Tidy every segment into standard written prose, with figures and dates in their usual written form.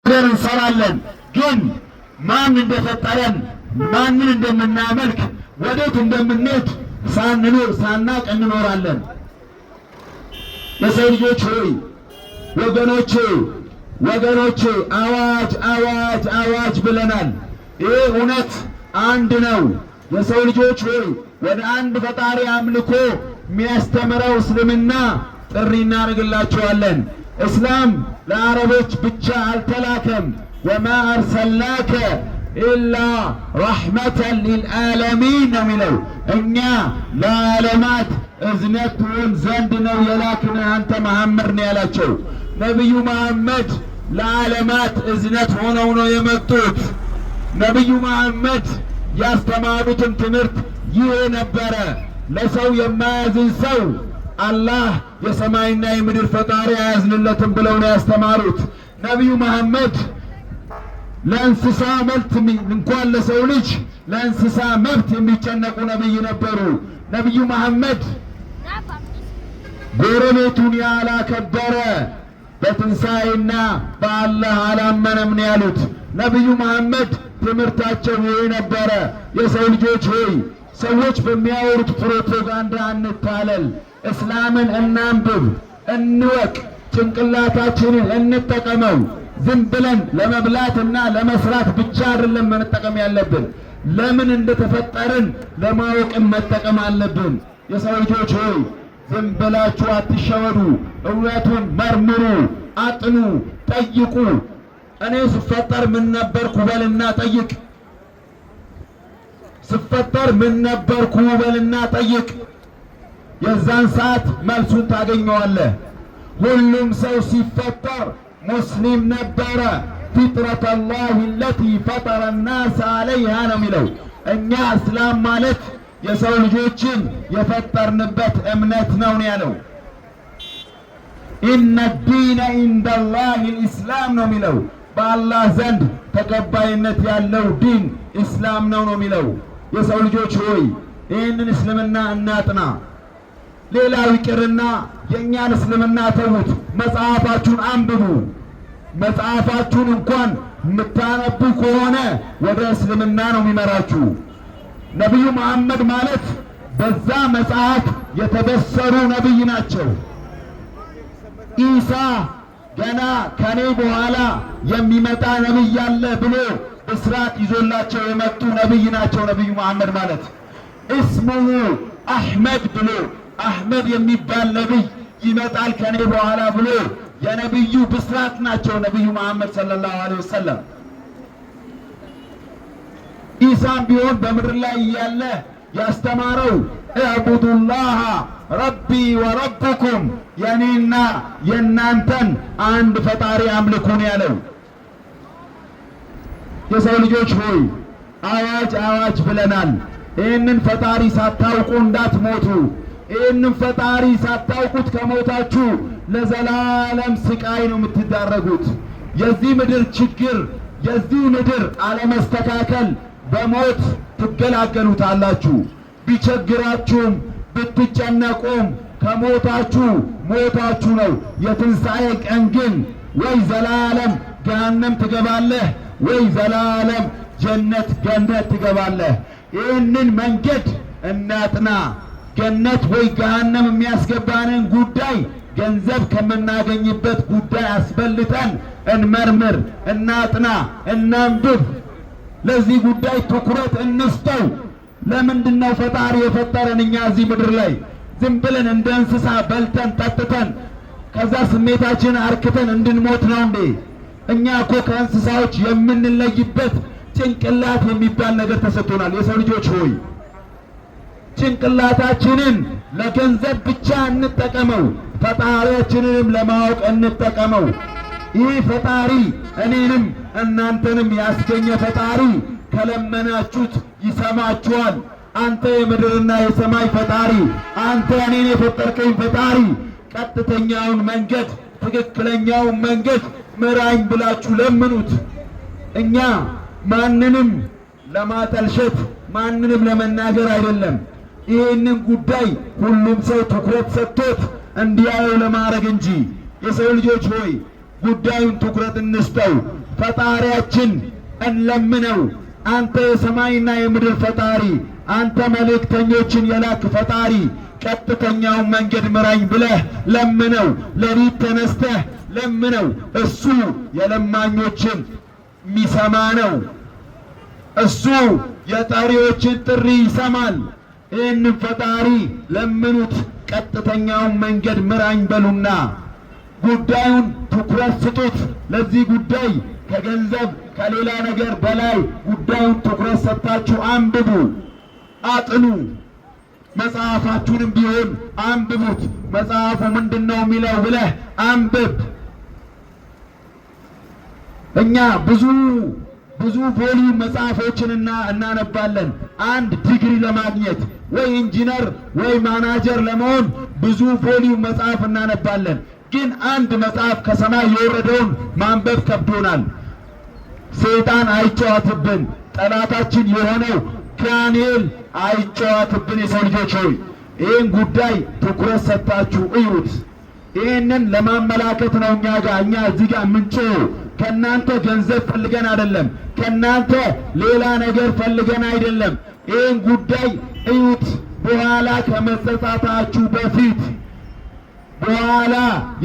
እንሰራለን። ግን ማን እንደፈጠረን ማንን እንደምናመልክ ወዴት እንደምንሄድ ሳናቅ እንኖራለን። የሰው ልጆች ሆይ ወገኖቼ አዋጅ አዋጅ አዋጅ ብለናል። ይህ እውነት አንድ ነው። የሰው ልጆች ሆይ ወደ አንድ ፈጣሪ አምልኮ የሚያስተምረው እስልምና ጥሪ እናደርግላችኋለን። እስላም ለአረቦች ብቻ አልተላከም። ወማ አርሰልናከ ኢላ ረሕመተን ሊልዓለሚን ነው የሚለው። እኛ ለዓለማት እዝነት ትሆን ዘንድ ነው የላክን አንተ መሐመድ ነው ያላቸው። ነቢዩ መሐመድ ለዓለማት እዝነት ሆነው ነው የመጡት። ነቢዩ መሐመድ ያስተማሩትን ትምህርት ይህ ነበረ። ለሰው የማያዝን ሰው አላህ የሰማይና የምድር ፈጣሪ አያዝንለትም ብለው ነው ያስተማሩት። ነቢዩ መሐመድ ለእንስሳ መብት እንኳን ለሰው ልጅ ለእንስሳ መብት የሚጨነቁ ነቢይ ነበሩ። ነቢዩ መሐመድ ጎረቤቱን ያላከበረ በትንሣኤና በአላህ አላመነም ነው ያሉት። ነቢዩ መሐመድ ትምህርታቸው ይህ ነበረ። የሰው ልጆች ሆይ ሰዎች በሚያወሩት ፕሮፓጋንዳ አንታለል። እስላምን እናንብብ፣ እንወቅ፣ ጭንቅላታችንን እንጠቀመው። ዝም ብለን ለመብላትና ለመስራት ብቻ አይደለም መጠቀም ያለብን፣ ለምን እንደተፈጠርን ለማወቅም መጠቀም አለብን። የሰው ልጆች ሆይ ዝም ብላችሁ አትሸወዱ። እውነቱን መርምሩ፣ አጥኑ፣ ጠይቁ። እኔ ስፈጠር ምን ነበርኩ በልና ጠይቅ። ስፈጠር ምን ነበርኩ በልና ጠይቅ። የዛን ሰዓት መልሱን ታገኘዋለህ። ሁሉም ሰው ሲፈጠር ሙስሊም ነበረ። ፊጥረት አላህ ለቲ ፈጠረ ናስ አለይሃ ነው የሚለው። እኛ እስላም ማለት የሰው ልጆችን የፈጠርንበት እምነት ነው ያለው። ኢነ ዲነ ኢንደላሂ ልእስላም ነው የሚለው። በአላህ ዘንድ ተቀባይነት ያለው ዲን ኢስላም ነው የሚለው። የሰው ልጆች ሆይ ይህንን እስልምና እናጥና። ሌላው ይቅርና የእኛን እስልምና ተዉት፣ መጽሐፋችሁን አንብቡ። መጽሐፋችሁን እንኳን የምታነቡ ከሆነ ወደ እስልምና ነው የሚመራችሁ። ነቢዩ መሐመድ ማለት በዛ መጽሐፍ የተበሰሩ ነቢይ ናቸው። ኢሳ ገና ከኔ በኋላ የሚመጣ ነቢይ አለ ብሎ ብስራት ይዞላቸው የመጡ ነቢይ ናቸው። ነቢዩ መሐመድ ማለት እስሙሁ አሕመድ ብሎ አሕመድ የሚባል ነቢይ ይመጣል ከኔ በኋላ ብሎ የነቢዩ ብስራት ናቸው ነቢዩ መሐመድ ሰለላሁ ዐለይሂ ወሰለም። ኢሳም ቢሆን በምድር ላይ እያለ ያስተማረው እዕቡዱላህ ረቢ ወረብኩም የኔና የእናንተን አንድ ፈጣሪ አምልኩን ያለው። የሰው ልጆች ሆይ አዋጅ አዋጅ ብለናል። ይህንን ፈጣሪ ሳታውቁ እንዳትሞቱ። ይህንን ፈጣሪ ሳታውቁት ከሞታችሁ ለዘላለም ስቃይ ነው የምትዳረጉት። የዚህ ምድር ችግር፣ የዚህ ምድር አለመስተካከል በሞት ትገላገሉታላችሁ። ቢቸግራችሁም ብትጨነቁም ከሞታችሁ ሞታችሁ ነው። የትንሣኤ ቀን ግን ወይ ዘላለም ገሃነም ትገባለህ ወይ ዘላለም ጀነት ገነት ትገባለህ። ይህንን መንገድ እናጥና። ገነት ወይ ገሃነም የሚያስገባንን ጉዳይ ገንዘብ ከምናገኝበት ጉዳይ አስበልጠን እንመርምር፣ እናጥና፣ እናንብብ። ለዚህ ጉዳይ ትኩረት እንስጠው። ለምንድነው ፈጣሪ የፈጠረን? እኛ እዚህ ምድር ላይ ዝም ብለን እንደ እንስሳ በልተን ጠጥተን ከዛ ስሜታችንን አርክተን እንድንሞት ነው እንዴ? እኛ እኮ ከእንስሳዎች የምንለይበት ጭንቅላት የሚባል ነገር ተሰጥቶናል። የሰው ልጆች ሆይ ጭንቅላታችንን ለገንዘብ ብቻ እንጠቀመው፣ ፈጣሪያችንንም ለማወቅ እንጠቀመው። ይህ ፈጣሪ እኔንም እናንተንም ያስገኘ ፈጣሪ ከለመናችሁት ይሰማችኋል። አንተ የምድርና የሰማይ ፈጣሪ፣ አንተ እኔን የፈጠርከኝ ፈጣሪ ቀጥተኛውን መንገድ ትክክለኛውን መንገድ ምራኝ ብላችሁ ለምኑት። እኛ ማንንም ለማጠልሸት ማንንም ለመናገር አይደለም። ይህንን ጉዳይ ሁሉም ሰው ትኩረት ሰጥቶት እንዲያየው ለማድረግ እንጂ። የሰው ልጆች ሆይ ጉዳዩን ትኩረት እንስጠው። ፈጣሪያችን እንለምነው። አንተ የሰማይና የምድር ፈጣሪ፣ አንተ መልእክተኞችን የላክ ፈጣሪ ቀጥተኛውን መንገድ ምራኝ ብለህ ለምነው። ሌሊት ተነስተህ ለምነው። እሱ የለማኞችን የሚሰማ ነው። እሱ የጠሪዎችን ጥሪ ይሰማል። ይህንን ፈጣሪ ለምኑት፣ ቀጥተኛውን መንገድ ምራኝ በሉና ጉዳዩን ትኩረት ስጡት። ለዚህ ጉዳይ ከገንዘብ ከሌላ ነገር በላይ ጉዳዩን ትኩረት ሰጥታችሁ አንብቡ፣ አጥኑ። መጽሐፋችሁንም ቢሆን አንብቡት። መጽሐፉ ምንድነው የሚለው ብለህ አንብብ። እኛ ብዙ ቮሊዩም መጽሐፎችን እናነባለን። አንድ ዲግሪ ለማግኘት ወይ ኢንጂነር ወይ ማናጀር ለመሆን ብዙ ቮሊዩም መጽሐፍ እናነባለን። ግን አንድ መጽሐፍ ከሰማይ የወረደውን ማንበብ ከብዶናል። ሰይጣን አይጨዋትብን፣ ጠላታችን የሆነው ዳንኤል አይጨዋትብን። የሰው ልጆች ሆይ ይህን ጉዳይ ትኩረት ሰጥታችሁ እዩት። ይህንን ለማመላከት ነው እኛ እዚህ ጋር ምንጮ ከናንተ ገንዘብ ፈልገን አይደለም፣ ከናንተ ሌላ ነገር ፈልገን አይደለም። ይህን ጉዳይ እዩት። በኋላ ከመጸጸታችሁ በፊት በኋላ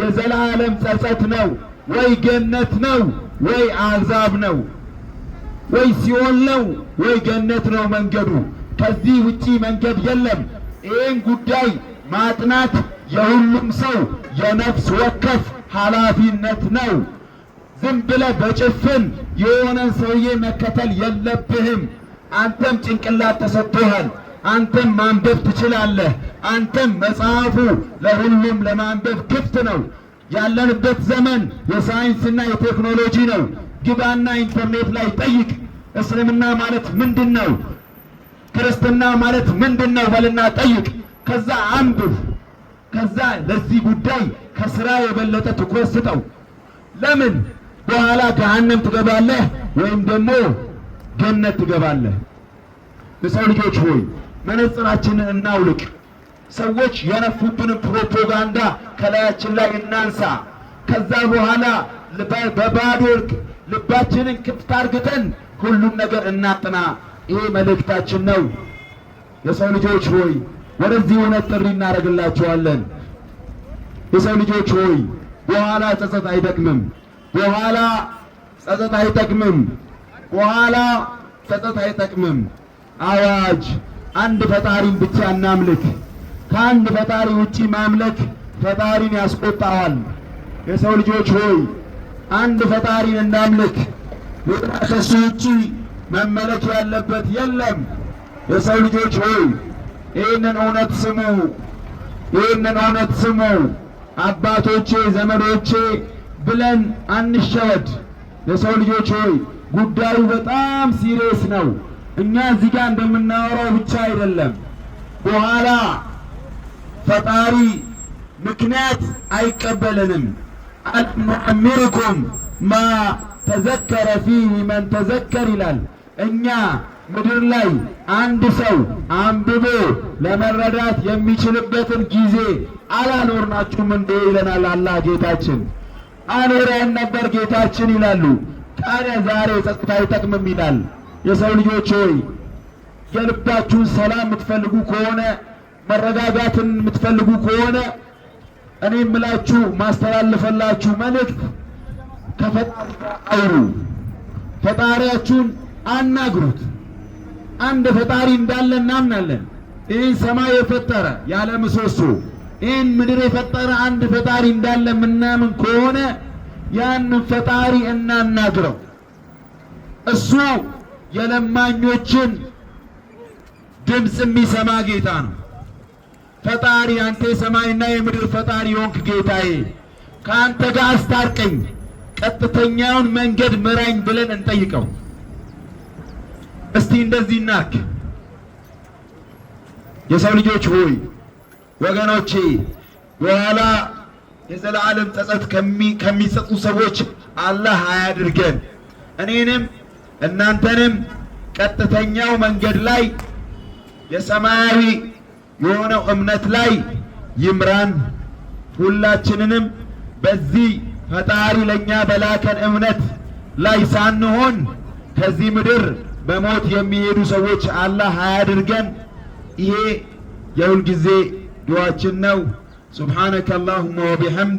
የዘላለም ጸጸት ነው። ወይ ገነት ነው ወይ አዛብ ነው፣ ወይ ሲኦል ነው ወይ ገነት ነው መንገዱ። ከዚህ ውጪ መንገድ የለም። ይህን ጉዳይ ማጥናት የሁሉም ሰው የነፍስ ወከፍ ኃላፊነት ነው። ዝም ብለህ በጭፍን የሆነን ሰውዬ መከተል የለብህም። አንተም ጭንቅላት ተሰጥቶሃል። አንተም ማንበብ ትችላለህ። አንተም መጽሐፉ ለሁሉም ለማንበብ ክፍት ነው። ያለንበት ዘመን የሳይንስና የቴክኖሎጂ ነው። ግባና ኢንተርኔት ላይ ጠይቅ። እስልምና ማለት ምንድነው? ክርስትና ማለት ምንድነው በልና ጠይቅ። ከዛ አንብብ። ከዛ ለዚህ ጉዳይ ከስራ የበለጠ ትኩረት ስጠው። ለምን በኋላ ገሃነም ትገባለህ ወይም ደግሞ ገነት ትገባለህ። የሰው ልጆች ሆይ መነጽራችንን እናውልቅ። ሰዎች የነፉብን ፕሮፓጋንዳ ከላያችን ላይ እናንሳ። ከዛ በኋላ በባዶ ልባችንን ክፍት አርግተን ሁሉም ነገር እናጥና። ይሄ መልእክታችን ነው። የሰው ልጆች ሆይ ወደዚህ እውነት ጥሪ እናደርግላችኋለን። የሰው ልጆች ሆይ በኋላ ጸጸት አይጠቅምም። በኋላ ጸጸት አይጠቅምም። በኋላ ጸጸት አይጠቅምም። አዋጅ! አንድ ፈጣሪን ብቻ እናምልክ። ከአንድ ፈጣሪ ውጪ ማምለክ ፈጣሪን ያስቆጣዋል። የሰው ልጆች ሆይ አንድ ፈጣሪን እናምልክ። ከሱ ውጪ መመለክ ያለበት የለም። የሰው ልጆች ሆይ ይህንን እውነት ስሙ፣ ይህንን እውነት ስሙ። አባቶቼ ዘመዶቼ ብለን አንሸወድ። የሰው ልጆች ሆይ ጉዳዩ በጣም ሲሪየስ ነው። እኛ እዚህ ጋር እንደምናወራው ብቻ አይደለም። በኋላ ፈጣሪ ምክንያት አይቀበልንም። አልኑዕሚርኩም ማ ተዘከረ ፊህ መን ተዘከር ይላል። እኛ ምድር ላይ አንድ ሰው አንብቦ ለመረዳት የሚችልበትን ጊዜ አላኖርናችሁም እንዴ ይለናል አላህ ጌታችን። አኖረን ነበር ጌታችን ይላሉ። ታዲያ ዛሬ ጸጥታ አይጠቅምም ይላል። የሰው ልጆች ሆይ የልባችሁን ሰላም የምትፈልጉ ከሆነ መረጋጋትን የምትፈልጉ ከሆነ እኔ የምላችሁ ማስተላለፈላችሁ መልእክት ከፈጣሪ ጋር አውሩ። ፈጣሪያችሁን አናግሩት። አንድ ፈጣሪ እንዳለ እናምናለን። ይህን ሰማይ የፈጠረ ያለ ምሰሶ ይህን ምድር የፈጠረ አንድ ፈጣሪ እንዳለ ምናምን ከሆነ ያንን ፈጣሪ እናናግረው። እሱ የለማኞችን ድምፅ የሚሰማ ጌታ ነው። ፈጣሪ አንተ የሰማይና የምድር ፈጣሪ ሆንክ ጌታዬ፣ ከአንተ ጋር አስታርቀኝ፣ ቀጥተኛውን መንገድ ምራኝ ብለን እንጠይቀው። እስቲ እንደዚህ እናርግ። የሰው ልጆች ሆይ ወገኖቼ፣ በኋላ የዘላለም ጸጸት ከሚጸጡ ሰዎች አላህ አያድርገን። እኔንም እናንተንም ቀጥተኛው መንገድ ላይ የሰማያዊ የሆነው እምነት ላይ ይምራን። ሁላችንንም በዚህ ፈጣሪ ለኛ በላከን እምነት ላይ ሳንሆን ከዚህ ምድር በሞት የሚሄዱ ሰዎች አላህ አያድርገን። ይሄ የሁል ጊዜ ዱዓችን ነው። ሱብሓነከ አላሁመ ወቢሐምድ